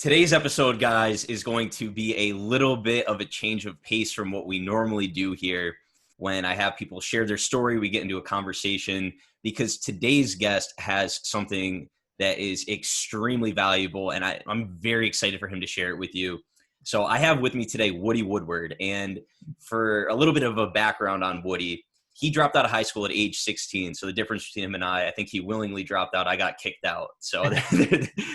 Today's episode, guys, is going to be a little bit of a change of pace from what we normally do here. When I have people share their story, we get into a conversation, because today's guest has something that is extremely valuable, and I'm very excited for him to share it with you. So I have with me today Woody Woodward, and for a little bit of a background on Woody, he dropped out of high school at age 16. So the difference between him and I think he willingly dropped out. I got kicked out. So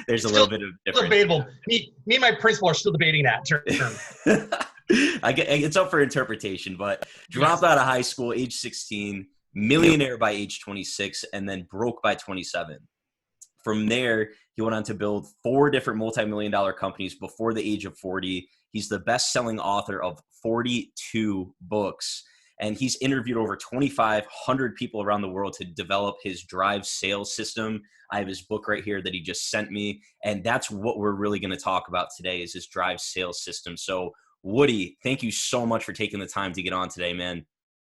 there's a little bit of difference. Debatable. Me and my principal are still debating that term. It's up for interpretation, but dropped out of high school, age 16, millionaire by age 26, and then broke by 27. From there, he went on to build 4 different multi-million-dollar companies before the age of 40. He's the best-selling author of 42 books, and he's interviewed over 2,500 people around the world to develop his D.R.I.V.E sales system. I have his book right here that he just sent me, and that's what we're really going to talk about today, is his D.R.I.V.E sales system. So Woody, thank you so much for taking the time to get on today, man.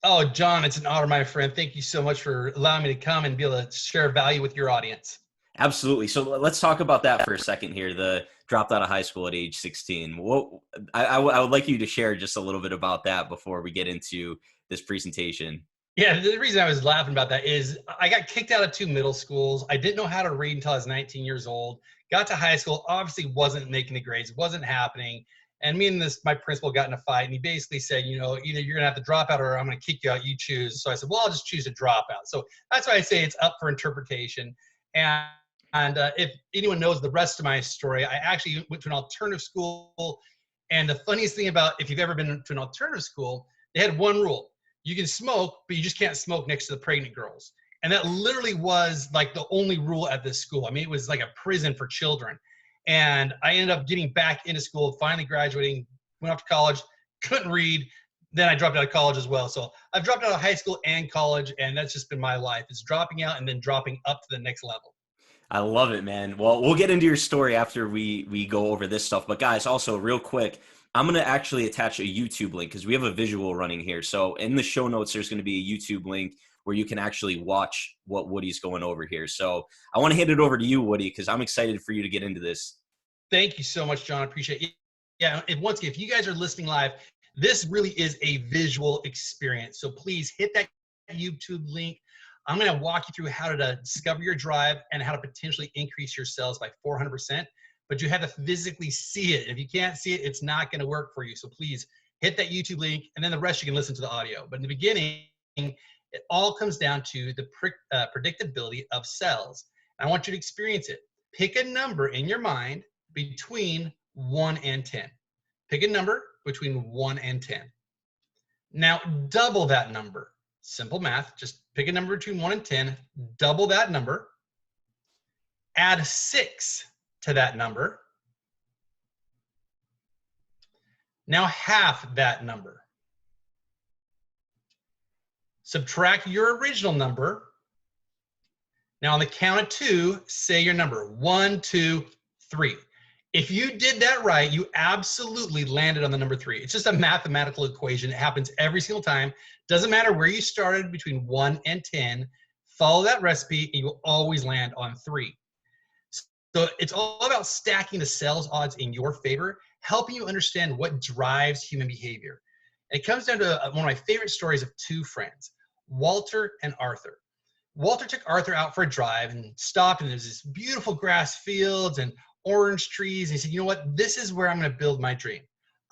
Oh, John, it's an honor, my friend. Thank you so much for allowing me to come and be able to share value with your audience. Absolutely. So let's talk about that for a second here. The dropped out of high school at age 16. I would like you to share just a little bit about that before we get into this presentation. Yeah, the reason I was laughing about that is I got kicked out of 2 middle schools. I didn't know how to read until I was 19 years old. Got to high school, obviously wasn't making the grades, wasn't happening. And me and my principal got in a fight, and he basically said, you know, either you're gonna have to drop out or I'm gonna kick you out, you choose. So I said, well, I'll just choose to drop out. So that's why I say it's up for interpretation. And if anyone knows the rest of my story, I actually went to an alternative school. And the funniest thing about, if you've ever been to an alternative school, they had one rule. You can smoke, but you just can't smoke next to the pregnant girls. And that literally was like the only rule at this school. I mean, it was like a prison for children. And I ended up getting back into school, finally graduating, went off to college, couldn't read. Then I dropped out of college as well. So I've dropped out of high school and college, and that's just been my life. It's dropping out and then dropping up to the next level. I love it, man. Well, we'll get into your story after we go over this stuff. But guys, also real quick, I'm going to actually attach a YouTube link because we have a visual running here. So in the show notes, there's going to be a YouTube link where you can actually watch what Woody's going over here. So I want to hand it over to you, Woody, because I'm excited for you to get into this. Thank you so much, John. I appreciate it. Yeah, and once again, if you guys are listening live, this really is a visual experience. So please hit that YouTube link. I'm going to walk you through how to discover your drive and how to potentially increase your sales by 400%, but you have to physically see it. If you can't see it, it's not going to work for you. So please hit that YouTube link, and then the rest you can listen to the audio. But in the beginning, it all comes down to the predictability of sales. I want you to experience it. Pick a number in your mind between 1 and 10. Pick a number between 1 and 10. Now double that number. Simple math, just pick a number between 1 and 10, double that number, add 6 to that number. Now half that number. Subtract your original number. Now on the count of 2, say your number, 1, 2, 3. If you did that right, you absolutely landed on the number 3. It's just a mathematical equation. It happens every single time. Doesn't matter where you started between 1 and 10. Follow that recipe and you will always land on 3. So it's all about stacking the sales odds in your favor, helping you understand what drives human behavior. And it comes down to one of my favorite stories of 2 friends, Walter and Arthur. Walter took Arthur out for a drive and stopped, and there's this beautiful grass fields and orange trees. And he said, you know what? This is where I'm going to build my dream.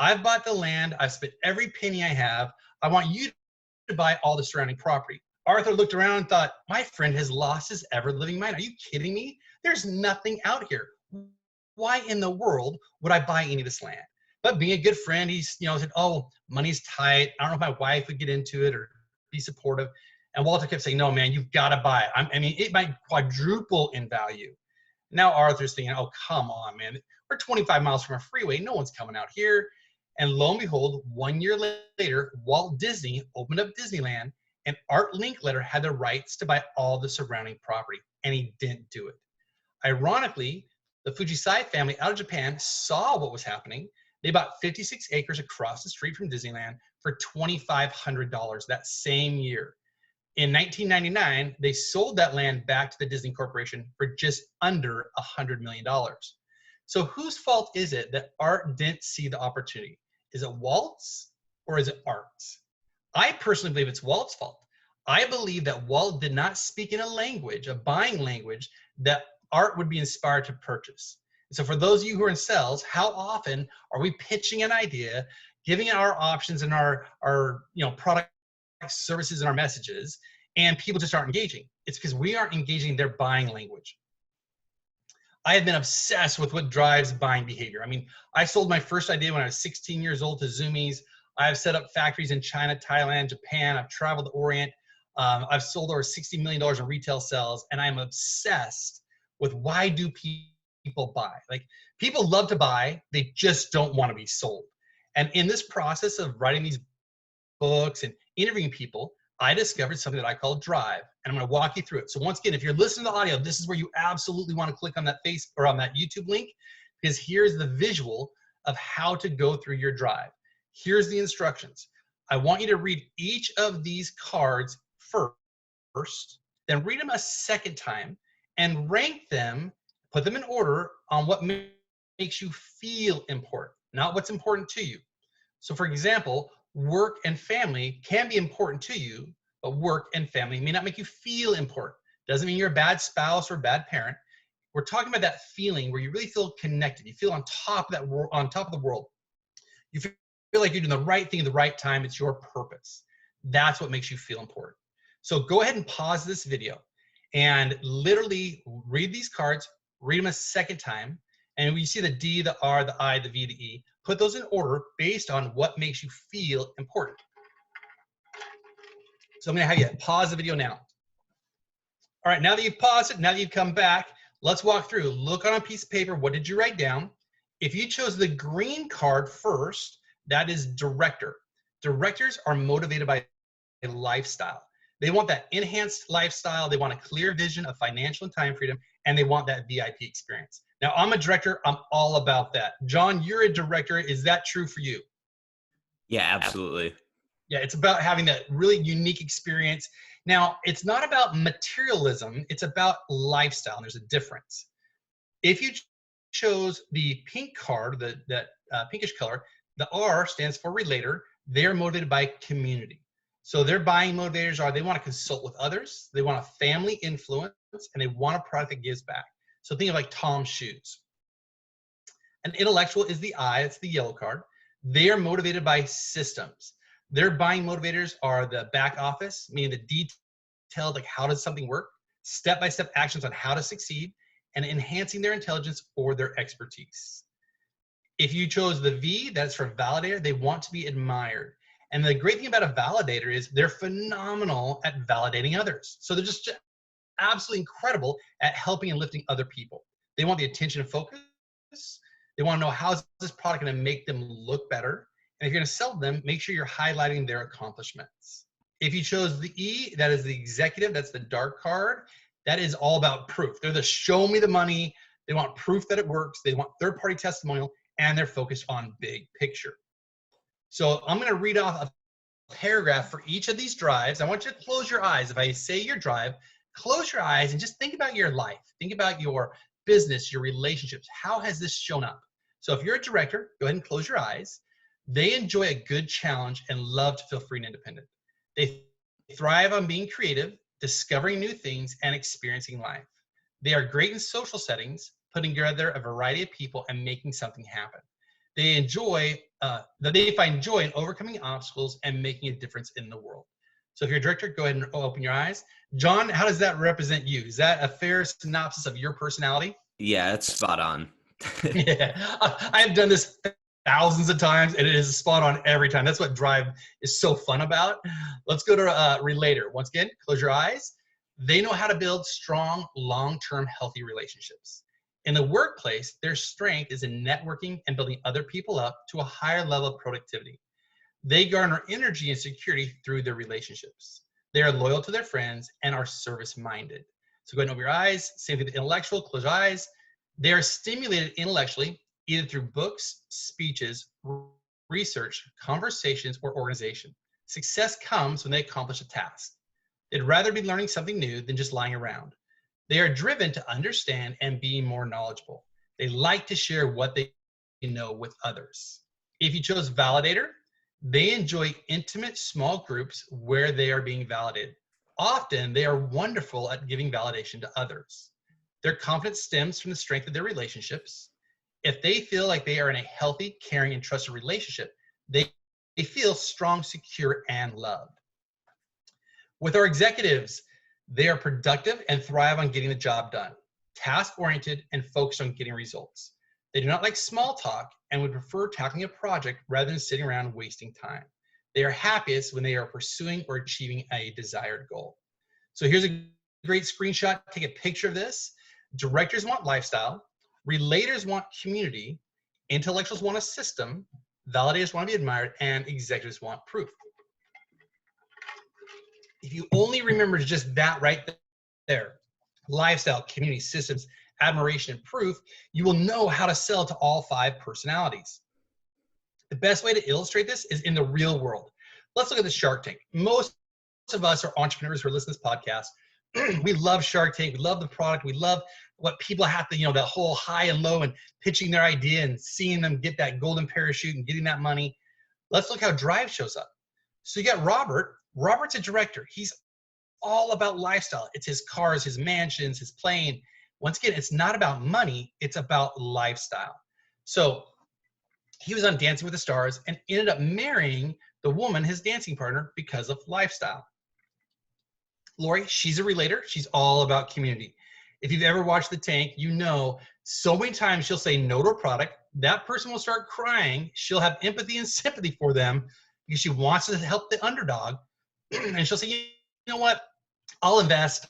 I've bought the land. I've spent every penny I have. I want you to buy all the surrounding property. Arthur looked around and thought, my friend has lost his ever-living mind. Are you kidding me? There's nothing out here. Why in the world would I buy any of this land? But being a good friend, he's, said, oh, money's tight. I don't know if my wife would get into it or be supportive. And Walter kept saying, no, man, you've got to buy it. I mean, it might quadruple in value. Now Arthur's thinking, oh, come on, man. We're 25 miles from a freeway. No one's coming out here. And lo and behold, 1 year later, Walt Disney opened up Disneyland, and Art Linkletter had the rights to buy all the surrounding property, and he didn't do it. Ironically, the Fujisai family out of Japan saw what was happening. They bought 56 acres across the street from Disneyland for $2,500 that same year. In 1999, they sold that land back to the Disney Corporation for just under $100 million. So whose fault is it that Art didn't see the opportunity? Is it Walt's or is it Art's? I personally believe it's Walt's fault. I believe that Walt did not speak in a language, a buying language, that Art would be inspired to purchase. So for those of you who are in sales, how often are we pitching an idea, giving our options and our product services and our messages, and people just aren't engaging? It's because we aren't engaging their buying language. I have been obsessed with what drives buying behavior. I mean, I sold my first idea when I was 16 years old to Zoomies. I've set up factories in China, Thailand, Japan. I've traveled the Orient. I've sold over $60 million in retail sales, and I'm obsessed with why do people buy? Like, people love to buy, they just don't want to be sold. And in this process of writing these books and interviewing people, I discovered something that I call D.R.I.V.E, and I'm going to walk you through it. So once again, if you're listening to the audio, this is where you absolutely want to click on that or on that YouTube link, because here's the visual of how to go through your D.R.I.V.E. Here's the instructions. I want you to read each of these cards first, then read them a second time, and rank them, put them in order on what makes you feel important, not what's important to you. So for example, work and family can be important to you, but work and family may not make you feel important. Doesn't mean you're a bad spouse or a bad parent. We're talking about that feeling where you really feel connected. You feel on top of that world, on top of the world. You feel like you're doing the right thing at the right time. It's your purpose. That's what makes you feel important. So go ahead and pause this video and literally read these cards, read them a second time. And when you see the D, the R, the I, the V, the E, put those in order based on what makes you feel important. So I'm going to have you pause the video now. All right, now that you've paused it, now that you've come back, let's walk through. Look on a piece of paper. What did you write down? If you chose the green card first, that is director. Directors are motivated by a lifestyle. They want that enhanced lifestyle. They want a clear vision of financial and time freedom, and they want that VIP experience. Now, I'm a director. I'm all about that. John, you're a director. Is that true for you? Yeah, absolutely. Yeah, it's about having that really unique experience. Now, it's not about materialism. It's about lifestyle. And there's a difference. If you chose the pink card, that pinkish color, the R stands for relator. They're motivated by community. So their buying motivators are they want to consult with others, they want a family influence, and they want a product that gives back. So think of like Tom's shoes. An intellectual is the I, it's the yellow card. They are motivated by systems. Their buying motivators are the back office, meaning the detailed, like how does something work, step-by-step actions on how to succeed, and enhancing their intelligence or their expertise. If you chose the V, that's for validator, they want to be admired. And the great thing about a validator is they're phenomenal at validating others. So they're just absolutely incredible at helping and lifting other people. They want the attention and focus. They want to know how's this product going to make them look better. And if you're going to sell them, make sure you're highlighting their accomplishments. If you chose the E, that is the executive, that's the dark card. That is all about proof. They're the show me the money. They want proof that it works. They want third-party testimonial, and they're focused on big picture. So I'm going to read off a paragraph for each of these drives. I want you to close your eyes. If I say your drive, close your eyes and just think about your life. Think about your business, your relationships. How has this shown up? So if you're a director, go ahead and close your eyes. They enjoy a good challenge and love to feel free and independent. They thrive on being creative, discovering new things, and experiencing life. They are great in social settings, putting together a variety of people and making something happen. They find joy in overcoming obstacles and making a difference in the world. So if you're a director, go ahead and open your eyes. John, how does that represent you? Is that a fair synopsis of your personality? Yeah, it's spot on. Yeah, I've done this thousands of times, and it is spot on every time. That's what D.R.I.V.E is so fun about. Let's go to relator. Once again, close your eyes. They know how to build strong, long-term, healthy relationships. In the workplace, their strength is in networking and building other people up to a higher level of productivity. They garner energy and security through their relationships. They are loyal to their friends and are service-minded. So go ahead and open your eyes. Same thing with the intellectual. Close your eyes. They are stimulated intellectually, either through books, speeches, research, conversations, or organization. Success comes when they accomplish a task. They'd rather be learning something new than just lying around. They are driven to understand and be more knowledgeable. They like to share what they know with others. If you chose validator, they enjoy intimate small groups where they are being validated. Often, they are wonderful at giving validation to others. Their confidence stems from the strength of their relationships. If they feel like they are in a healthy, caring, and trusted relationship, they feel strong, secure, and loved. With our executives, they are productive and thrive on getting the job done, task-oriented and focused on getting results. They do not like small talk and would prefer tackling a project rather than sitting around wasting time. They are happiest when they are pursuing or achieving a desired goal. So here's a great screenshot. Take a picture of this. Directors want lifestyle. Relators want community. Intellectuals want a system. Validators want to be admired. And executives want proof. If you only remember just that right there, lifestyle, community, systems, admiration, and proof, you will know how to sell to all 5 personalities. The best way to illustrate this is in the real world. Let's look at the Shark Tank. Most of us are entrepreneurs who are listening to this podcast. We love Shark Tank. We love the product. We love what people have to, that whole high and low and pitching their idea and seeing them get that golden parachute and getting that money. Let's look how D.R.I.V.E shows up. So you got Robert. Robert's a director. He's all about lifestyle. It's his cars, his mansions, his plane. Once again, it's not about money. It's about lifestyle. So he was on Dancing with the Stars and ended up marrying the woman, his dancing partner, because of lifestyle. Lori, she's a relator. She's all about community. If you've ever watched The Tank, you know so many times she'll say no to a product. That person will start crying. She'll have empathy and sympathy for them because she wants to help the underdog. And she'll say, you know what? I'll invest.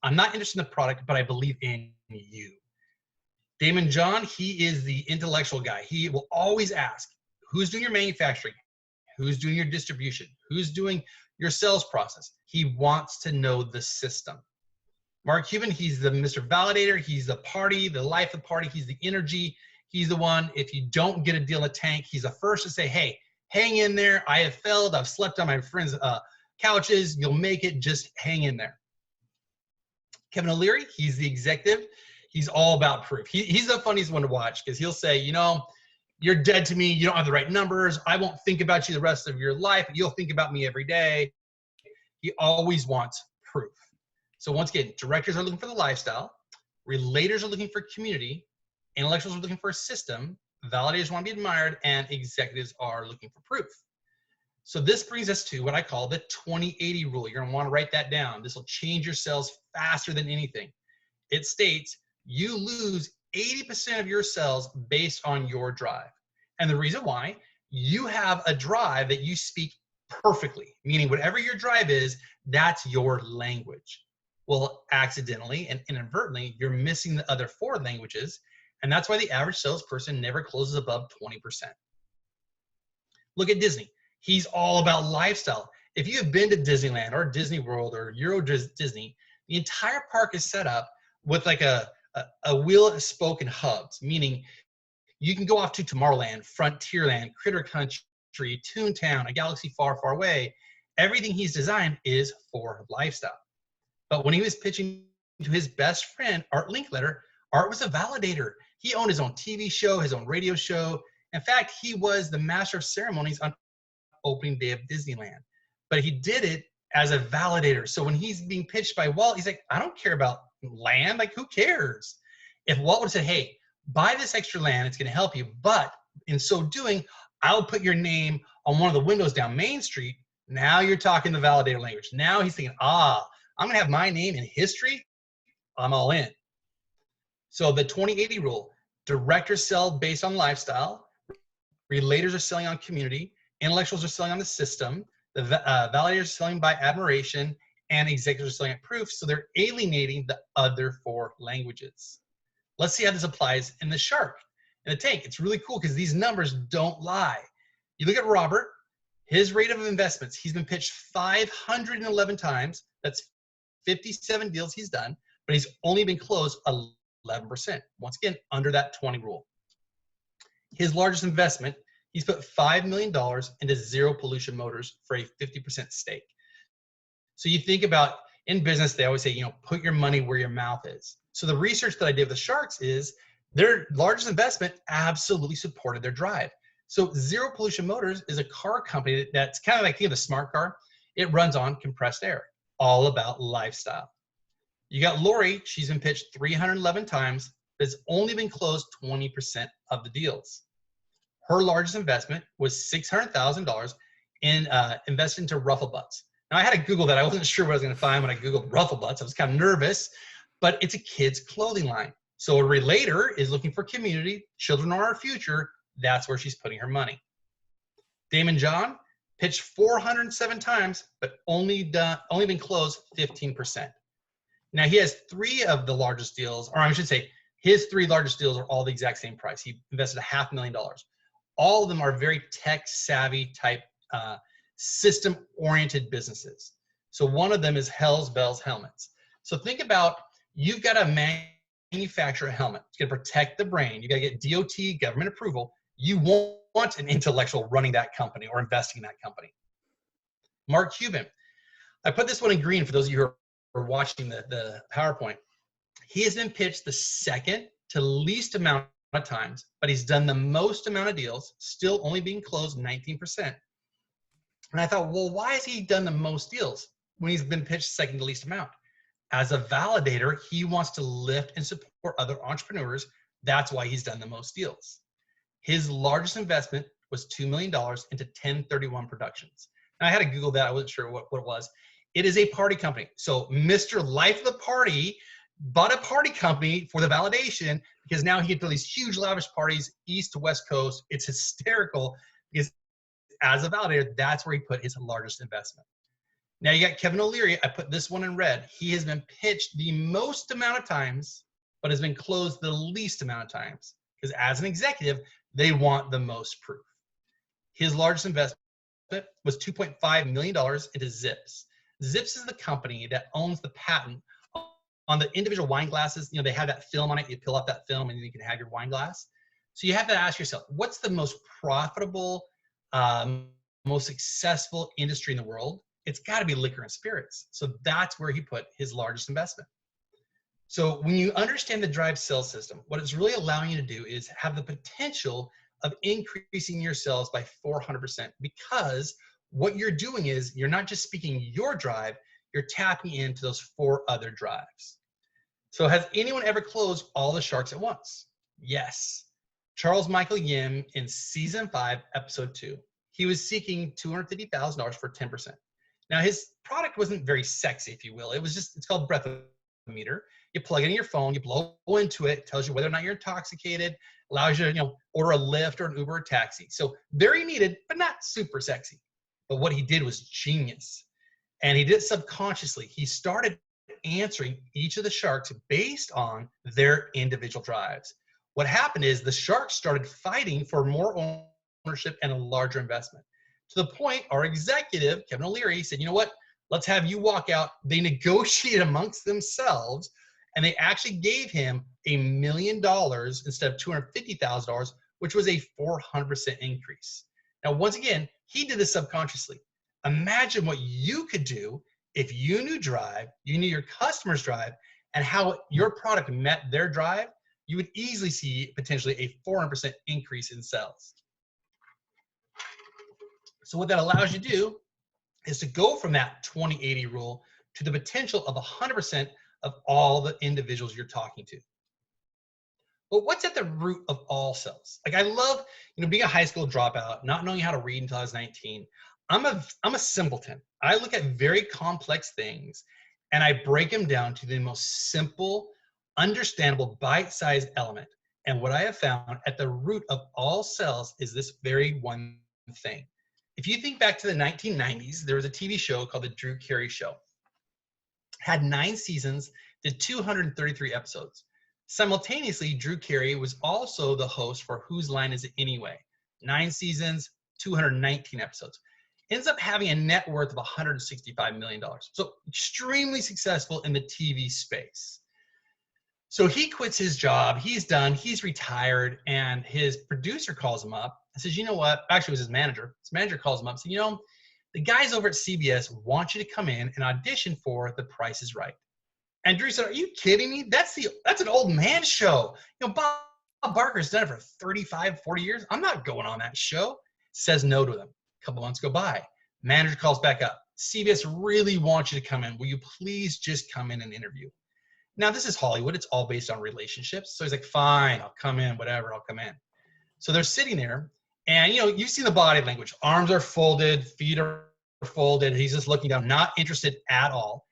I'm not interested in the product, but I believe in you. Damon John, he is the intellectual guy. He will always ask, who's doing your manufacturing? Who's doing your distribution? Who's doing your sales process? He wants to know the system. Mark Cuban, he's the Mr. Validator. He's the party, the life of the party. He's the energy. He's the one, if you don't get a deal in the tank, he's the first to say, hey, hang in there. I have failed. I've slept on my friends' couches. You'll make it. Just hang in there. Kevin O'Leary, he's the executive. He's all about proof. He's the funniest one to watch because he'll say, you're dead to me. You don't have the right numbers. I won't think about you the rest of your life. You'll think about me every day. He always wants proof. So once again, directors are looking for the lifestyle. Relators are looking for community. Intellectuals are looking for a system. Validators want to be admired. And executives are looking for proof. So this brings us to what I call the 20-80 rule. You're going to want to write that down. This will change your sales faster than anything. It states you lose 80% of your sales based on your drive. And the reason why, you have a drive that you speak perfectly, meaning whatever your drive is, that's your language. Well, accidentally and inadvertently, you're missing the other 4 languages. And that's why the average salesperson never closes above 20%. Look at Disney. He's all about lifestyle. If you have been to Disneyland or Disney World or Euro Disney, the entire park is set up with like a wheel spoke and hubs, meaning you can go off to Tomorrowland, Frontierland, Critter Country, Toontown, a galaxy far, far away. Everything he's designed is for lifestyle. But when he was pitching to his best friend, Art Linkletter, Art was a validator. He owned his own TV show, his own radio show. In fact, he was the master of ceremonies on opening day of Disneyland. But he did it as a validator. So when he's being pitched by Walt, he's like, I don't care about land. Like, who cares? If Walt would have said, hey, buy this extra land, it's going to help you. But in so doing, I'll put your name on one of the windows down Main Street. Now you're talking the validator language. Now he's thinking, I'm going to have my name in history. I'm all in. So the 20-80 rule, directors sell based on lifestyle. Relators are selling on community. Intellectuals are selling on the system. The validators are selling by admiration. And executives are selling at proof. So they're alienating the other 4 languages. Let's see how this applies in the shark, in the tank. It's really cool because these numbers don't lie. You look at Robert, his rate of investments, he's been pitched 511 times. That's 57 deals he's done, but he's only been closed 11%. Once again, under that 20 rule. His largest investment, he's put $5 million into Zero Pollution Motors for a 50% stake. So you think about, in business, they always say, put your money where your mouth is. So the research that I did with the sharks is Their largest investment absolutely supported their drive. So Zero Pollution Motors is a car company that's kind of like, think of a smart car. It runs on compressed air, all about lifestyle. You got Lori, she's been pitched 311 times, but it's only been closed 20% of the deals. Her largest investment was $600,000 in invested into Ruffle Butts. Now I had to Google that. I wasn't sure what I was going to find when I Googled Ruffle Butts. I was kind of nervous, but it's a kid's clothing line. So a relator is looking for community. Children are our future. That's where she's putting her money. Damon John pitched 407 times, but only been closed 15%. Now he has 3 of the largest deals, or I should say his 3 largest deals are all the exact same price. He invested $500,000. All of them are very tech savvy type system oriented businesses. So one of them is Hells Bells Helmets. So think about, you've got to manufacture a helmet. It's going to protect the brain. You got to get DOT government approval. You want an intellectual running that company or investing in that company. Mark Cuban. I put this one in green for those of you who are watching the PowerPoint. He has been pitched the second to least amount of times, but he's done the most amount of deals, still only being closed 19%. And I thought, well, why has he done the most deals when he's been pitched second to least amount? As a validator, he wants to lift and support other entrepreneurs. That's why he's done the most deals. His largest investment was $2 million into 1031 Productions. And I had to Google that. I wasn't sure what it was. It is a party company. So Mr. Life of the Party bought a party company for the validation, because now he can throw these huge lavish parties east to west coast. It's hysterical, because as a validator, that's where he put his largest investment. Now you got Kevin O'Leary. I put this one in red. He has been pitched the most amount of times, but has been closed the least amount of times, because as an executive, they want the most proof. His largest investment was $2.5 million into Zips. Zips is the company that owns the patent on the individual wine glasses. You know, they have that film on it. You peel off that film and you can have your wine glass. So you have to ask yourself, what's the most profitable, most successful industry in the world? It's got to be liquor and spirits. So that's where he put his largest investment. So when you understand the D.R.I.V.E sales system, what it's really allowing you to do is have the potential of increasing your sales by 400%, because what you're doing is you're not just speaking your drive, you're tapping into those 4 other drives. So has anyone ever closed all the sharks at once? Yes. Charles Michael Yim in season 5, episode 2. He was seeking $250,000 for 10%. Now his product wasn't very sexy, if you will. It's called breathometer. You plug it in your phone, you blow into it, tells you whether or not you're intoxicated, allows you to, order a Lyft or an Uber or taxi. So very needed, but not super sexy. But what he did was genius. And he did it subconsciously. He started answering each of the sharks based on their individual drives. What happened is the sharks started fighting for more ownership and a larger investment. To the point, our executive, Kevin O'Leary, said, you know what? Let's have you walk out. They negotiated amongst themselves, and they actually gave him $1 million instead of $250,000, which was a 400% increase. Now, once again, he did this subconsciously. Imagine what you could do if you knew drive, you knew your customer's drive, and how your product met their drive. You would easily see potentially a 400% increase in sales. So what that allows you to do is to go from that 20-80 rule to the potential of 100% of all the individuals you're talking to. But what's at the root of all sales? Like, I love, being a high school dropout, not knowing how to read until I was 19. I'm a simpleton. I look at very complex things and I break them down to the most simple, understandable, bite-sized element. And what I have found at the root of all sales is this very one thing. If you think back to the 1990s, there was a TV show called The Drew Carey Show. It had 9 seasons, did 233 episodes. Simultaneously, Drew Carey was also the host for Whose Line Is It Anyway? 9 seasons, 219 episodes. Ends up having a net worth of $165 million. So extremely successful in the TV space. So he quits his job, he's done, he's retired, and his producer calls him up and says, you know what? Actually, it was his manager. His manager calls him up and says, the guys over at CBS want you to come in and audition for The Price is Right. And Drew said, are you kidding me? That's an old man show. Bob Barker's done it for 35, 40 years. I'm not going on that show. Says no to them. A couple months go by. Manager calls back up. CBS really wants you to come in. Will you please just come in and interview? Now, this is Hollywood. It's all based on relationships. So he's like, fine, I'll come in, whatever, I'll come in. So they're sitting there, and you've seen the body language. Arms are folded, feet are folded. He's just looking down, not interested at all.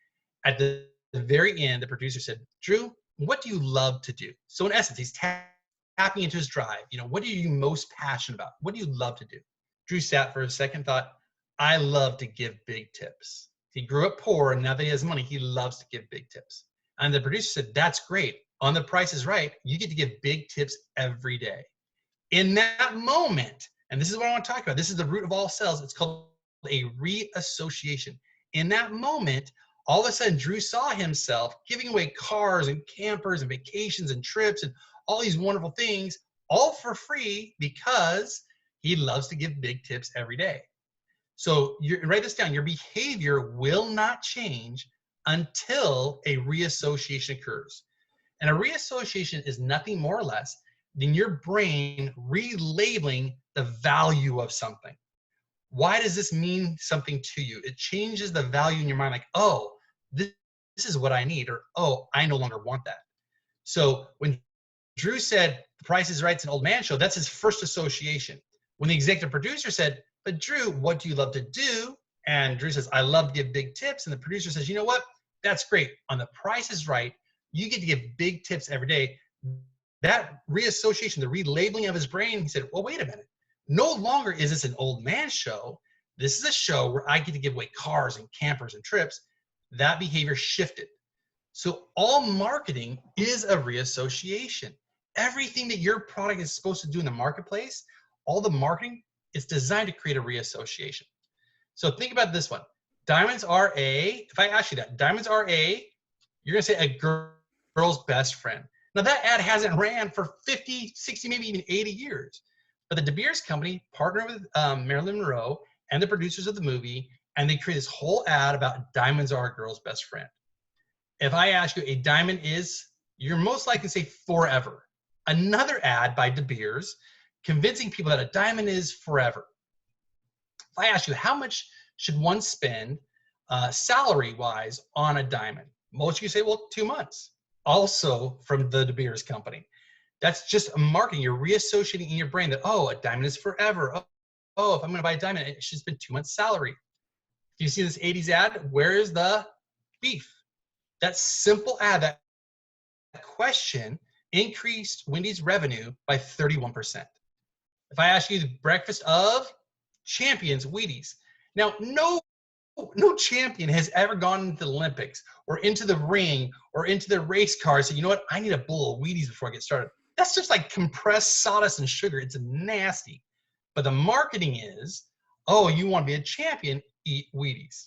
At the very end, the producer said, Drew, what do you love to do? So in essence, he's tapping into his drive. What are you most passionate about? What do you love to do? Drew sat for a second, thought, I love to give big tips. He grew up poor, and now that he has money, he loves to give big tips. And the producer said, that's great. On The Price is Right, you get to give big tips every day. In that moment, and this is what I want to talk about, this is the root of all sales. It's called a reassociation. In that moment, all of a sudden, Drew saw himself giving away cars and campers and vacations and trips and all these wonderful things, all for free, because he loves to give big tips every day. So write this down. Your behavior will not change until a reassociation occurs. And a reassociation is nothing more or less than your brain relabeling the value of something. Why does this mean something to you? It changes the value in your mind, like, oh, this is what I need, or oh, I no longer want that. So when Drew said The Price is Right's an old man show, that's his first association. When the executive producer said, but Drew, what do you love to do? And Drew says, I love to give big tips. And the producer says, you know what? That's great. On The Price is Right, you get to give big tips every day. That reassociation, the relabeling of his brain, he said, well, wait a minute. No longer is this an old man show. This is a show where I get to give away cars and campers and trips. That behavior shifted. So all marketing is a reassociation. Everything that your product is supposed to do in the marketplace, all the marketing is designed to create a reassociation. So think about this one. Diamonds are if I ask you that, diamonds are you're going to say a girl's best friend. Now that ad hasn't ran for 50, 60, maybe even 80 years. But the De Beers company partnered with Marilyn Monroe and the producers of the movie, and they created this whole ad about diamonds are a girl's best friend. If I ask you a diamond is, you're most likely to say forever. Another ad by De Beers convincing people that a diamond is forever. If I ask you, how much should one spend salary-wise on a diamond? Most of you say, well, 2 months. Also from the De Beers company. That's just a marketing. You're reassociating in your brain that, oh, a diamond is forever. Oh, if I'm going to buy a diamond, it should spend 2 months salary. Do you see this 80s ad? Where is the beef? That simple ad, that question increased Wendy's revenue by 31%. If I ask you the breakfast of champions, Wheaties. Now, no champion has ever gone into the Olympics or into the ring or into the race car and said, you know what, I need a bowl of Wheaties before I get started. That's just like compressed sawdust and sugar. It's nasty. But the marketing is, oh, you want to be a champion, eat Wheaties.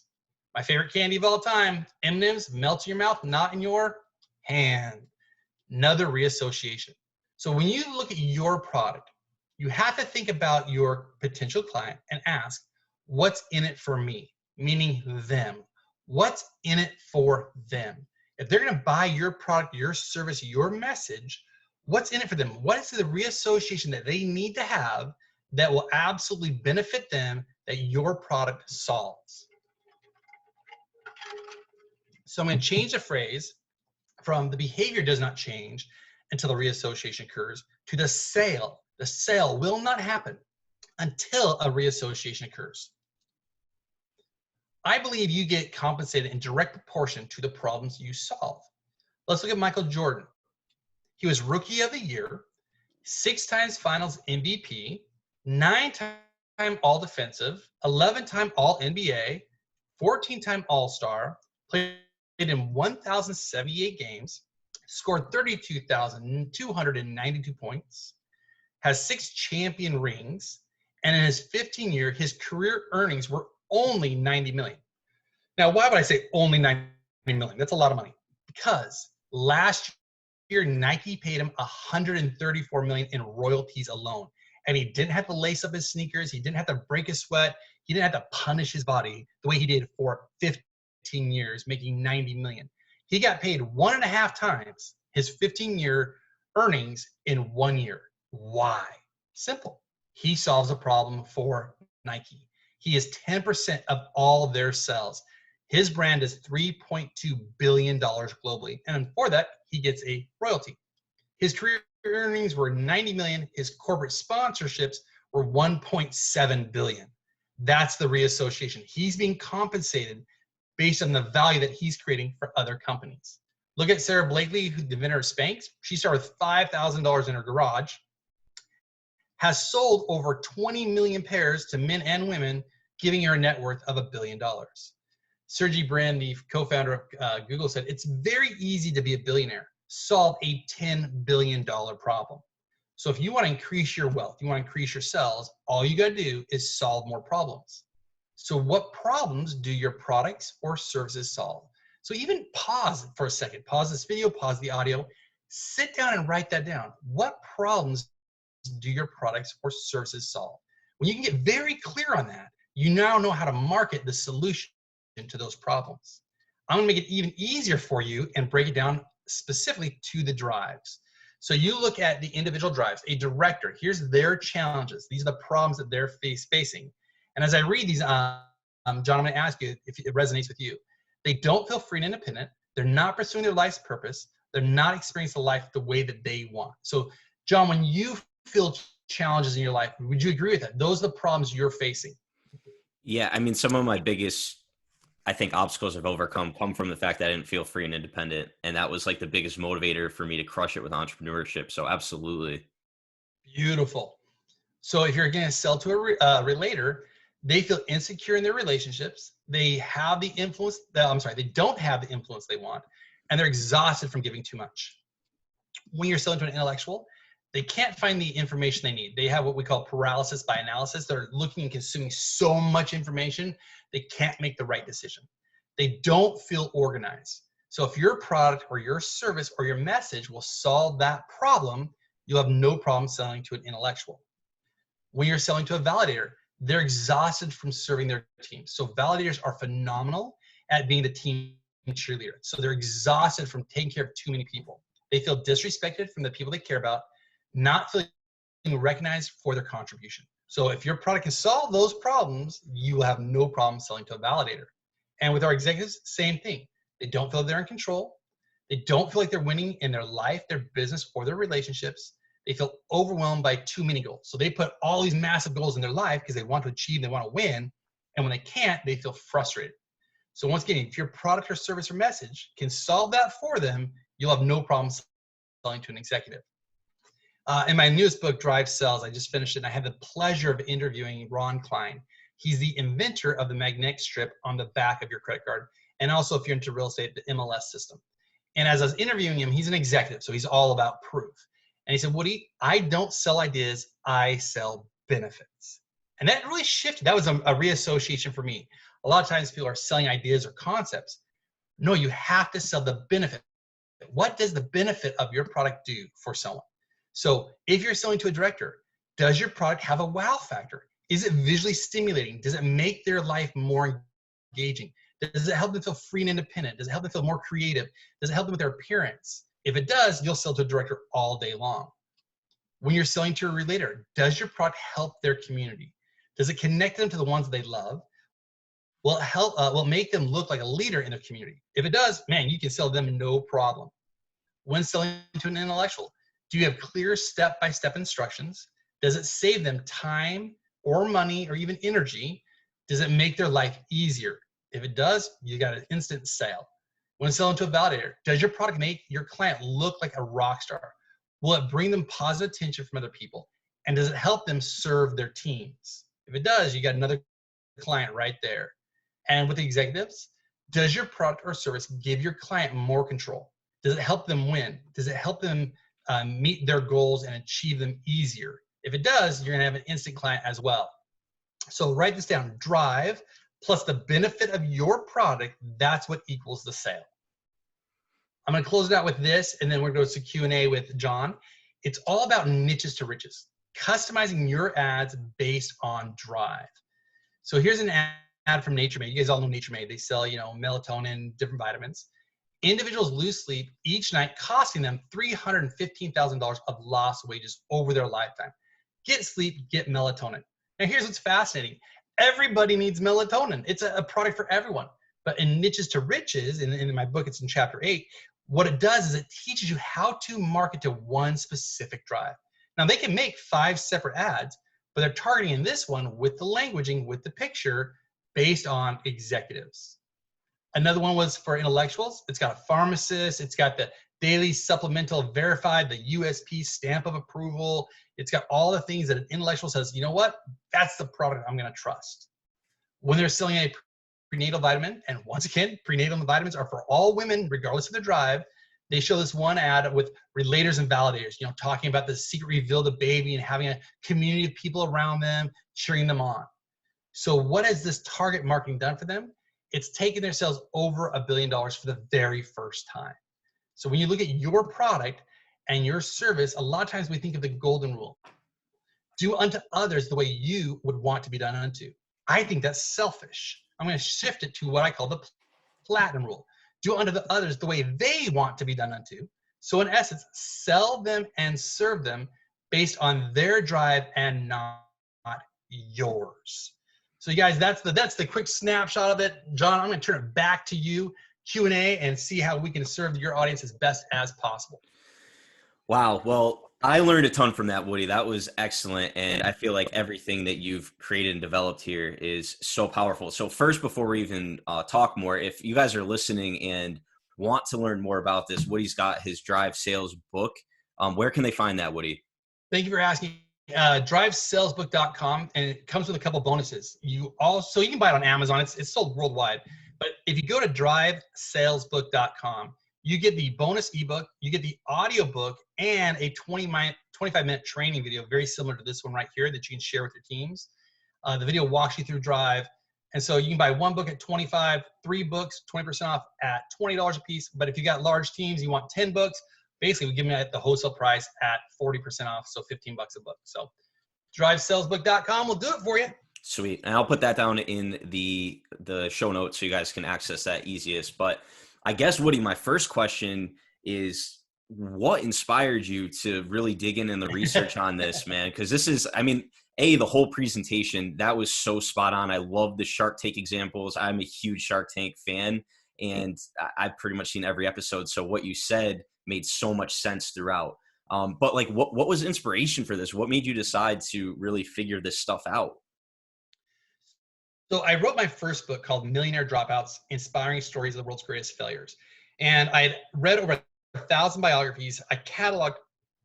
My favorite candy of all time, M&M's, melts in your mouth, not in your hand. Another reassociation. So when you look at your product, you have to think about your potential client and ask, what's in it for me? Meaning them. What's in it for them? If they're going to buy your product, your service, your message, what's in it for them? What is the reassociation that they need to have that will absolutely benefit them that your product solves? So I'm going to change the phrase from the behavior does not change until the reassociation occurs to the sale. The sale will not happen until a reassociation occurs. I believe you get compensated in direct proportion to the problems you solve. Let's look at Michael Jordan. He was Rookie of the Year, 6 times Finals MVP, 9-time All-Defensive, 11-time All-NBA, 14-time All-Star, played in 1,078 games, scored 32,292 points, has 6 champion rings, and in his 15-year, his career earnings were only $90 million. Now, why would I say only $90 million? That's a lot of money. Because last year, Nike paid him $134 million in royalties alone. And he didn't have to lace up his sneakers. He didn't have to break his sweat. He didn't have to punish his body the way he did for 15 years, making $90 million. He got paid 1.5 times his 15-year earnings in 1 year. Why? Simple. He solves a problem for Nike. He is 10% of all their sales. His brand is $3.2 billion globally. And for that, he gets a royalty. His career earnings were 90 million. His corporate sponsorships were 1.7 billion. That's the reassociation. He's being compensated based on the value that he's creating for other companies. Look at Sarah Blakely, who the inventor of Spanx. She started with $5,000 in her garage, has sold over 20 million pairs to men and women, giving her a net worth of $1 billion. Sergey Brin, the co-founder of Google, said, it's very easy to be a billionaire. Solve a $10 billion problem. So if you want to increase your wealth, you want to increase your sales, all you got to do is solve more problems. So what problems do your products or services solve? So even pause for a second, pause this video, pause the audio, sit down and write that down. What problems do your products or services solve? When you can get very clear on that, you now know how to market the solution to those problems. I'm going to make it even easier for you and break it down specifically to the drives. So you look at the individual drives, a director, here's their challenges. These are the problems that they're facing. And as I read these, John, I'm going to ask you if it resonates with you. They don't feel free and independent. They're not pursuing their life's purpose. They're not experiencing life the way that they want. So John, when you feel challenges in your life, would you agree with that? Those are the problems you're facing. Yeah, I mean, some of my biggest, I think, obstacles I've overcome come from the fact that I didn't feel free and independent. And that was like the biggest motivator for me to crush it with entrepreneurship. So absolutely. Beautiful. So if you're going to sell to a relator, they feel insecure in their relationships. They have the influence, they don't have the influence they want, and they're exhausted from giving too much. When you're selling to an intellectual, they can't find the information they need. They have what we call paralysis by analysis. They're looking and consuming so much information, they can't make the right decision. They don't feel organized. So if your product or your service or your message will solve that problem, you'll have no problem selling to an intellectual. When you're selling to a validator, they're exhausted from serving their team. So validators are phenomenal at being the team cheerleader. So they're exhausted from taking care of too many people. They feel disrespected from the people they care about, not feeling recognized for their contribution. So if your product can solve those problems, you will have no problem selling to a validator. And with our executives, same thing. They don't feel they're in control. They don't feel like they're winning in their life, their business, or their relationships. They feel overwhelmed by too many goals. So they put all these massive goals in their life because they want to achieve, they want to win. And when they can't, they feel frustrated. So once again, if your product or service or message can solve that for them, you'll have no problem selling to an executive. In my newest book, Drive Sales, I just finished it, and I had the pleasure of interviewing Ron Klein. He's the inventor of the magnetic strip on the back of your credit card, and also, if you're into real estate, the MLS system. And as I was interviewing him, he's an executive, so he's all about proof. And he said, Woody, I don't sell ideas, I sell benefits. And that really shifted. That was a reassociation for me. A lot of times people are selling ideas or concepts. No, you have to sell the benefit. What does the benefit of your product do for someone? So if you're selling to a director, does your product have a wow factor? Is it visually stimulating? Does it make their life more engaging? Does it help them feel free and independent? Does it help them feel more creative? Does it help them with their appearance? If it does, you'll sell to a director all day long. When you're selling to a relator, does your product help their community? Does it connect them to the ones they love? Will it help? Will it make them look like a leader in their community? If it does, man, you can sell them no problem. When selling to an intellectual, do you have clear step-by-step instructions? Does it save them time or money or even energy? Does it make their life easier? If it does, you got an instant sale. When selling to a validator, does your product make your client look like a rock star? Will it bring them positive attention from other people? And does it help them serve their teams? If it does, you got another client right there. And with the executives, does your product or service give your client more control? Does it help them win? Does it help them meet their goals and achieve them easier? If it does, you're gonna have an instant client as well. So write this down, drive plus the benefit of your product, that's what equals the sale. I'm gonna close it out with this, and then we're gonna go to Q&A with John. It's all about niches to riches, customizing your ads based on drive. So here's an ad from Nature Made. You guys all know Nature Made. They sell, melatonin, different vitamins. Individuals lose sleep each night, costing them $315,000 of lost wages over their lifetime. Get sleep, get melatonin. Now here's what's fascinating. Everybody needs melatonin. It's a product for everyone. But in Niches to Riches, in my book, it's in chapter 8, what it does is it teaches you how to market to one specific drive. Now they can make 5 separate ads, but they're targeting in this one with the languaging, with the picture, based on executives. Another one was for intellectuals. It's got a pharmacist. It's got the daily supplemental verified, the USP stamp of approval. It's got all the things that an intellectual says, you know what? That's the product I'm going to trust. When they're selling a prenatal vitamin, and once again, prenatal vitamins are for all women, regardless of their drive. They show this one ad with relators and validators, you know, talking about the secret reveal of the baby and having a community of people around them, cheering them on. So what has this target marketing done for them? It's taken their sales over $1 billion for the very first time. So when you look at your product and your service, a lot of times we think of the golden rule. Do unto others the way you would want to be done unto. I think that's selfish. I'm going to shift it to what I call the platinum rule. Do unto the others the way they want to be done unto. So in essence, sell them and serve them based on their drive and not yours. So you guys, that's the quick snapshot of it. John, I'm going to turn it back to you, Q&A, and see how we can serve your audience as best as possible. Wow. Well, I learned a ton from that, Woody. That was excellent. And I feel like everything that you've created and developed here is so powerful. So first, before we even talk more, if you guys are listening and want to learn more about this, Woody's got his Drive Sales book. Where can they find that, Woody? Thank you for asking. DriveSalesBook.com, and it comes with a couple bonuses. You can buy it on Amazon. It's sold worldwide. But if you go to DriveSalesBook.com, you get the bonus ebook, you get the audio book, and a 25-minute training video, very similar to this one right here, that you can share with your teams. The video walks you through Drive. And so you can buy one book at $25, 3 books, 20% off at $20 a piece. But if you got large teams, you want 10 books, basically we give them at the wholesale price at 40% off, so $15 a book. So DriveSalesBook.com will do it for you. Sweet. And I'll put that down in the show notes so you guys can access that easiest. But I guess, Woody, my first question is, what inspired you to really dig in the research on this, man? Because this is, I mean, the whole presentation, that was so spot on. I love the Shark Tank examples. I'm a huge Shark Tank fan, and I've pretty much seen every episode. So what you said made so much sense throughout. But like, what was inspiration for this? What made you decide to really figure this stuff out? So I wrote my first book called Millionaire Dropouts, Inspiring Stories of the World's Greatest Failures. And I had read over 1,000 biographies. I cataloged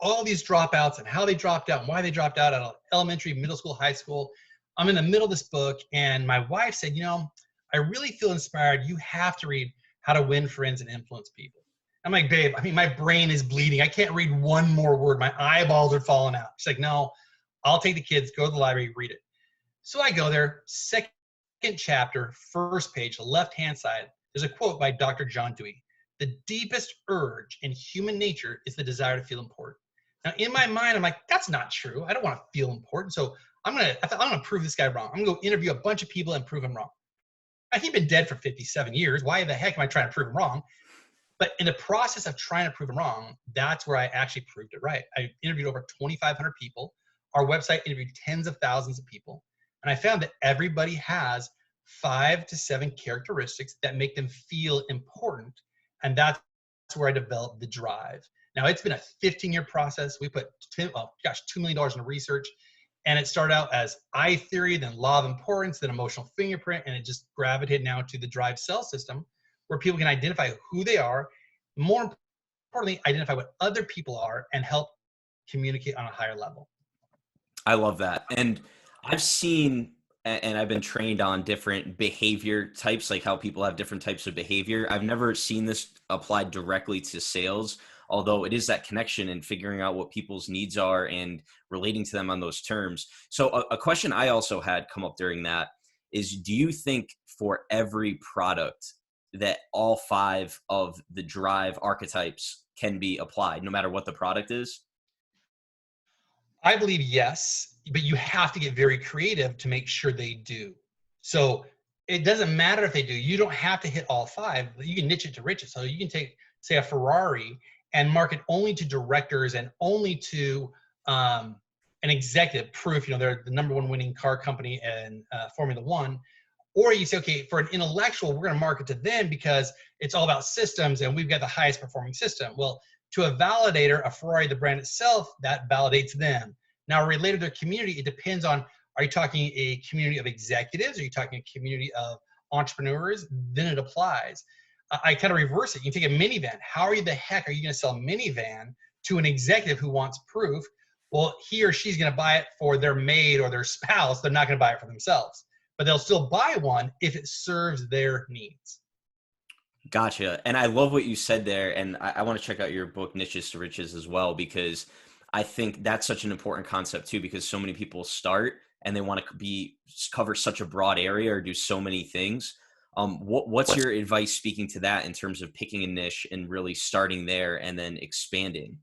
all these dropouts and how they dropped out and why they dropped out of elementary, middle school, high school. I'm in the middle of this book, and my wife said, you know, I really feel inspired. You have to read How to Win Friends and Influence People. I'm like, babe, I mean, my brain is bleeding. I can't read one more word. My eyeballs are falling out. She's like, no, I'll take the kids, go to the library, read it. So I go there, second chapter, first page, left-hand side, there's a quote by Dr. John Dewey. The deepest urge in human nature is the desire to feel important. Now, in my mind, I'm like, that's not true. I don't want to feel important. So I'm gonna prove this guy wrong. I'm gonna go interview a bunch of people and prove him wrong. He's been dead for 57 years. Why the heck am I trying to prove him wrong? But in the process of trying to prove him wrong, that's where I actually proved it right. I interviewed over 2,500 people. Our website interviewed tens of thousands of people. And I found that everybody has 5 to 7 characteristics that make them feel important. And that's where I developed the Drive. Now, it's been a 15-year process. We put $2 million into research. And it started out as I theory, then law of importance, then emotional fingerprint. And it just gravitated now to the Drive cell system, where people can identify who they are. More importantly, identify what other people are and help communicate on a higher level. I love that. And I've seen, and I've been trained on different behavior types, like how people have different types of behavior. I've never seen this applied directly to sales, although it is that connection and figuring out what people's needs are and relating to them on those terms. So a question I also had come up during that is, do you think for every product that all 5 of the Drive archetypes can be applied, no matter what the product is? I believe yes, but you have to get very creative to make sure they do. So it doesn't matter if they do. You don't have to hit all 5. You can niche it to riches. So you can take, say, a Ferrari and market only to directors and only to an executive proof, they're the #1 winning car company in Formula One. Or you say, okay, for an intellectual, we're going to market to them because it's all about systems and we've got the highest performing system. Well, to a validator, a Ferrari, the brand itself, that validates them. Now, related to their community, it depends on, are you talking a community of executives? Are you talking a community of entrepreneurs? Then it applies. I kind of reverse it. You can take a minivan. How the heck are you going to sell a minivan to an executive who wants proof? Well, he or she's going to buy it for their maid or their spouse. They're not going to buy it for themselves. But they'll still buy one if it serves their needs. Gotcha. And I love what you said there. And I want to check out your book, Niches to Riches, as well, because I think that's such an important concept too, because so many people start and they want to cover such a broad area or do so many things. What's your advice speaking to that in terms of picking a niche and really starting there and then expanding?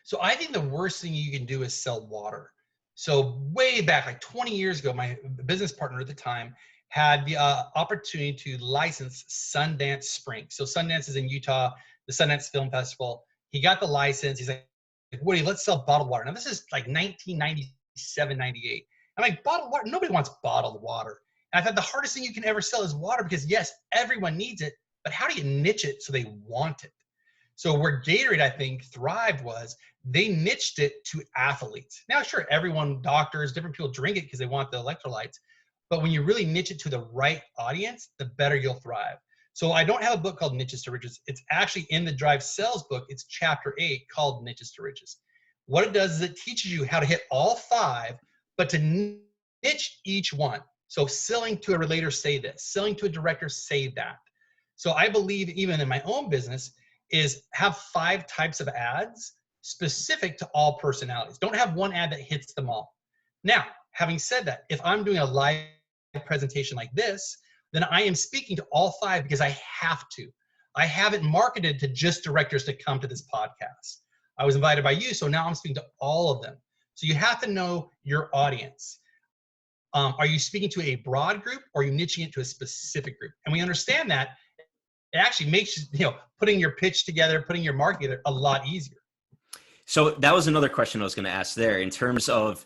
So I think the worst thing you can do is sell water. So way back, like 20 years ago, my business partner at the time had the opportunity to license Sundance Springs. So Sundance is in Utah, the Sundance Film Festival. He got the license. He's like, Woody, let's sell bottled water. Now this is like 1997, 98. I'm like, bottled water? Nobody wants bottled water. And I thought the hardest thing you can ever sell is water because yes, everyone needs it, but how do you niche it so they want it? So where Gatorade, I think, thrived was they niched it to athletes. Now, sure, everyone, doctors, different people drink it because they want the electrolytes. But when you really niche it to the right audience, the better you'll thrive. So I don't have a book called Niches to Riches. It's actually in the D.R.I.V.E sales book. It's chapter 8 called Niches to Riches. What it does is it teaches you how to hit all 5, but to niche each one. So selling to a relator, say this. Selling to a director, say that. So I believe even in my own business is have 5 types of ads specific to all personalities. Don't have one ad that hits them all. Now, having said that, if I'm doing a live presentation like this, then I am speaking to all 5 because I have to. I haven't marketed to just directors to come to this podcast. I was invited by you, so now I'm speaking to all of them. So you have to know your audience. Are you speaking to a broad group or are you niching it to a specific group? And we understand that it actually makes, putting your pitch together, putting your market together a lot easier. So that was another question I was going to ask there in terms of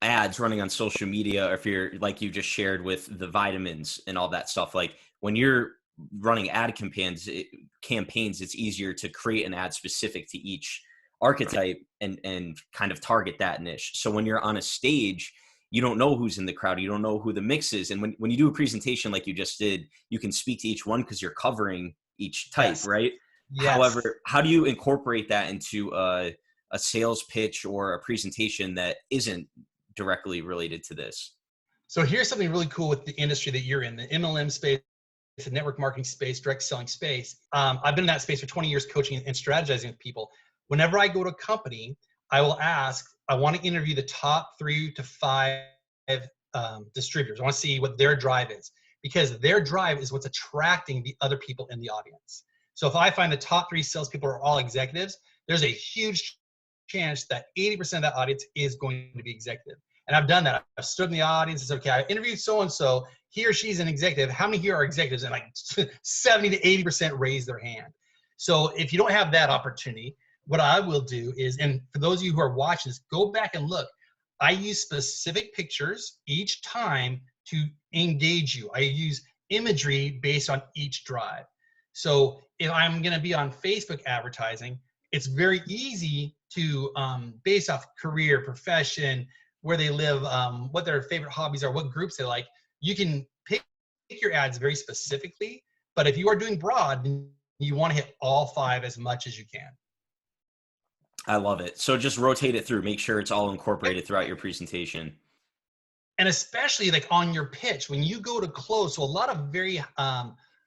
ads running on social media, or if you're like you just shared with the vitamins and all that stuff, like when you're running ad campaigns, it's easier to create an ad specific to each archetype and kind of target that niche. So when you're on a stage, you don't know who's in the crowd. You don't know who the mix is. And when you do a presentation like you just did, you can speak to each one because you're covering each type, yes. Right? Yes. However, how do you incorporate that into a sales pitch or a presentation that isn't directly related to this? So here's something really cool with the industry that you're in, the MLM space, the network marketing space, direct selling space. I've been in that space for 20 years coaching and strategizing with people. Whenever I go to a company, I will ask, I want to interview the top 3 to 5 distributors. I want to see what their drive is, because their drive is what's attracting the other people in the audience. So if I find the top 3 salespeople are all executives, there's a huge chance that 80% of that audience is going to be executive. And I've done that. I've stood in the audience and said, okay, I interviewed so-and-so. He or she's an executive. How many here are executives? And like 70 to 80% raise their hand. So if you don't have that opportunity, what I will do is, and for those of you who are watching this, go back and look. I use specific pictures each time to engage you. I use imagery based on each drive. So if I'm going to be on Facebook advertising, it's very easy to, based off career, profession, where they live, what their favorite hobbies are, what groups they like, you can pick your ads very specifically. But if you are doing broad, then you want to hit all 5 as much as you can. I love it. So just rotate it through, make sure it's all incorporated throughout your presentation. And especially like on your pitch, when you go to close, so a lot of very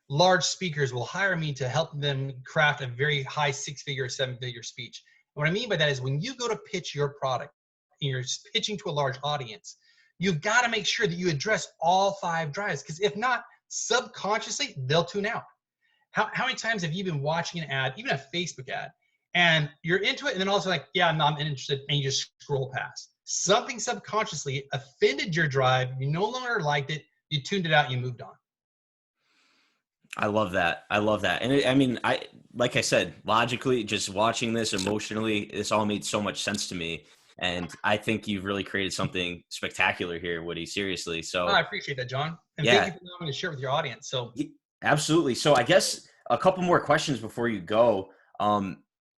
large speakers will hire me to help them craft a very high 6-figure, 7-figure speech. And what I mean by that is when you go to pitch your product and you're pitching to a large audience, you've got to make sure that you address all 5 drives, because if not, subconsciously, they'll tune out. How many times have you been watching an ad, even a Facebook ad, and you're into it, and then also like, yeah, no, I'm interested, and you just scroll past. Something subconsciously offended your drive. You no longer liked it. You tuned it out. You moved on. I love that. I love that. And I mean, like I said, logically, just watching this emotionally, this all made so much sense to me. And I think you've really created something spectacular here, Woody, seriously. Oh, So I appreciate that, John. And thank yeah, you for allowing me to share with your audience. So absolutely. So I guess a couple more questions before you go,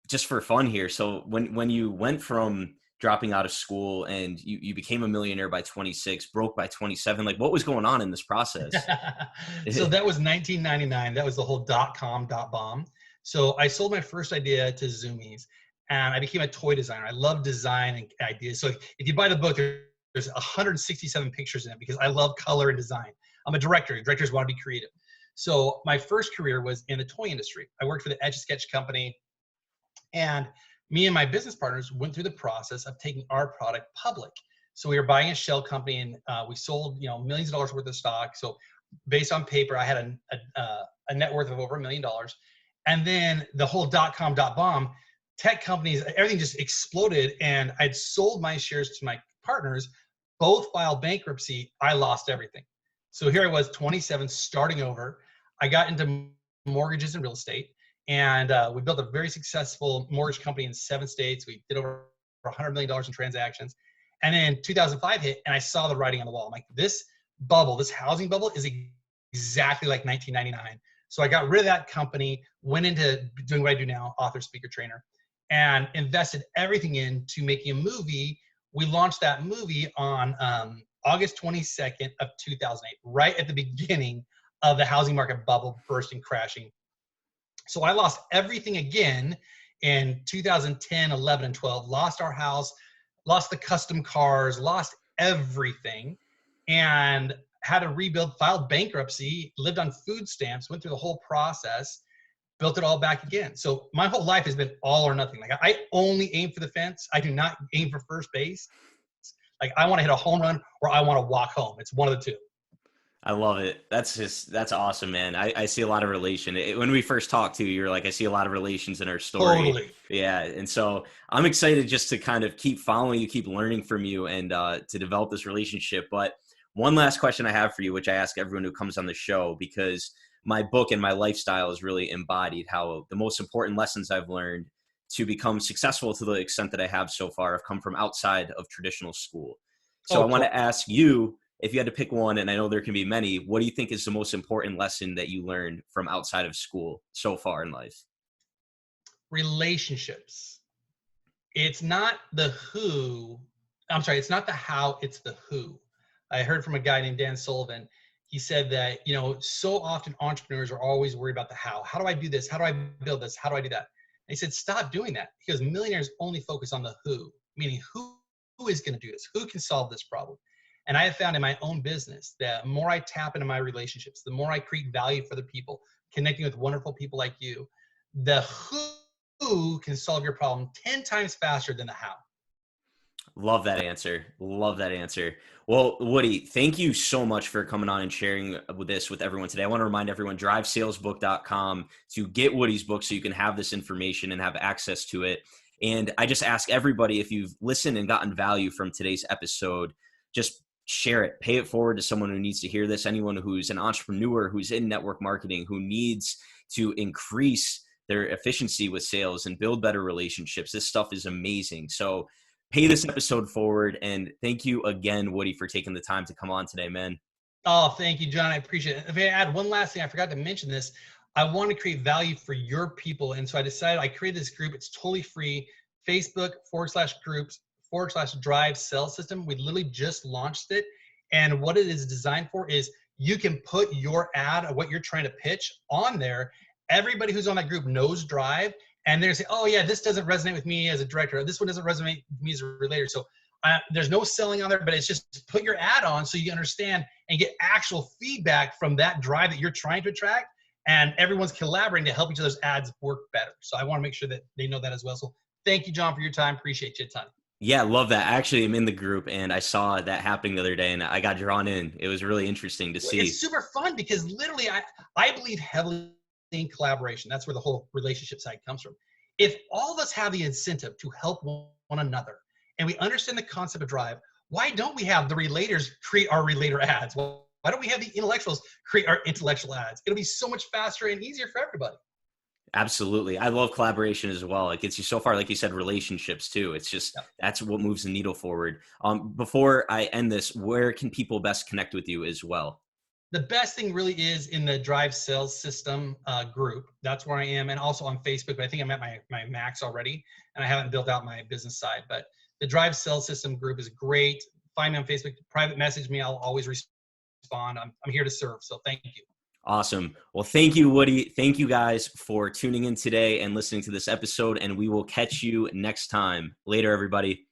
just for fun here. So when you went from dropping out of school and you became a millionaire by 26, broke by 27, like what was going on in this process? so that was 1999. That was the whole .com bomb. So I sold my first idea to Zoomies, and I became a toy designer. I love design and ideas. So if you buy the book, there's 167 pictures in it because I love color and design. I'm a director. Directors want to be creative. So my first career was in the toy industry. I worked for the Etch-a-Sketch company, and me and my business partners went through the process of taking our product public. So we were buying a shell company, and we sold, millions of dollars worth of stock. So based on paper, I had a net worth of over $1 million. And then the whole .com bomb, tech companies, everything just exploded. And I'd sold my shares to my partners, both filed bankruptcy. I lost everything. So here I was, 27, starting over. I got into mortgages and real estate. And we built a very successful mortgage company in 7 states. We did over $100 million in transactions. And then 2005 hit, and I saw the writing on the wall. I'm like, this bubble, this housing bubble is exactly like 1999. So I got rid of that company, went into doing what I do now, author, speaker, trainer, and invested everything into making a movie. We launched that movie on August 22nd of 2008, right at the beginning of the housing market bubble bursting, crashing. So I lost everything again in 2010, 11, and 12, lost our house, lost the custom cars, lost everything, and had to rebuild, filed bankruptcy, lived on food stamps, went through the whole process, built it all back again. So my whole life has been all or nothing. Like I only aim for the fence. I do not aim for first base. Like I want to hit a home run or I want to walk home. It's one of the two. I love it. That's awesome, man. I see a lot of relation. When we first talked to you, you're like, I see a lot of relations in our story. Totally. Yeah. And so I'm excited just to kind of keep following you, keep learning from you, and to develop this relationship. But one last question I have for you, which I ask everyone who comes on the show, because my book and my lifestyle is really embodied how the most important lessons I've learned to become successful to the extent that I have so far have come from outside of traditional school. So I want to ask you, if you had to pick one, and I know there can be many, what do you think is the most important lesson that you learned from outside of school so far in life? Relationships. It's not the who. I'm sorry, it's not the how, it's the who. I heard from a guy named Dan Sullivan. He said that, so often entrepreneurs are always worried about the how. How do I do this? How do I build this? How do I do that? And he said, stop doing that, because millionaires only focus on the who, meaning who is going to do this? Who can solve this problem? And I have found in my own business that the more I tap into my relationships, the more I create value for the people, connecting with wonderful people like you, the who can solve your problem 10 times faster than the how. Love that answer. Love that answer. Well, Woody, thank you so much for coming on and sharing this with everyone today. I want to remind everyone, drivesalesbook.com to get Woody's book so you can have this information and have access to it. And I just ask everybody, if you've listened and gotten value from today's episode, just share it, pay it forward to someone who needs to hear this. Anyone who's an entrepreneur, who's in network marketing, who needs to increase their efficiency with sales and build better relationships. This stuff is amazing. So pay this episode forward. And thank you again, Woody, for taking the time to come on today, man. Oh, thank you, John. I appreciate it. If I add one last thing, I forgot to mention this. I want to create value for your people. And so I decided I created this group. It's totally free. Facebook.com/groups/Drive Sales System. We literally just launched it. And what it is designed for is you can put your ad of what you're trying to pitch on there. Everybody who's on that group knows Drive. And they're saying, oh, yeah, this doesn't resonate with me as a director. This one doesn't resonate with me as a relator. So there's no selling on there, but it's just put your ad on so you understand and get actual feedback from that drive that you're trying to attract. And everyone's collaborating to help each other's ads work better. So I want to make sure that they know that as well. So thank you, John, for your time. Appreciate you a ton. Yeah, love that. Actually, I'm in the group and I saw that happening the other day and I got drawn in. It was really interesting to see. It's super fun because literally I believe heavily in collaboration. That's where the whole relationship side comes from. If all of us have the incentive to help one another and we understand the concept of Drive, why don't we have the relators create our relator ads? Why Why don't we have the intellectuals create our intellectual ads? It'll be so much faster and easier for everybody. Absolutely. I love collaboration as well. It gets you so far, like you said, relationships too. It's just, that's what moves the needle forward. Before I end this, where can people best connect with you as well? The best thing really is in the D.R.I.V.E sales system group. That's where I am. And also on Facebook, but I think I'm at my max already and I haven't built out my business side, but the D.R.I.V.E sales system group is great. Find me on Facebook, private message me. I'll always respond. I'm here to serve. So thank you. Awesome. Well, thank you, Woody. Thank you guys for tuning in today and listening to this episode, and we will catch you next time. Later, everybody.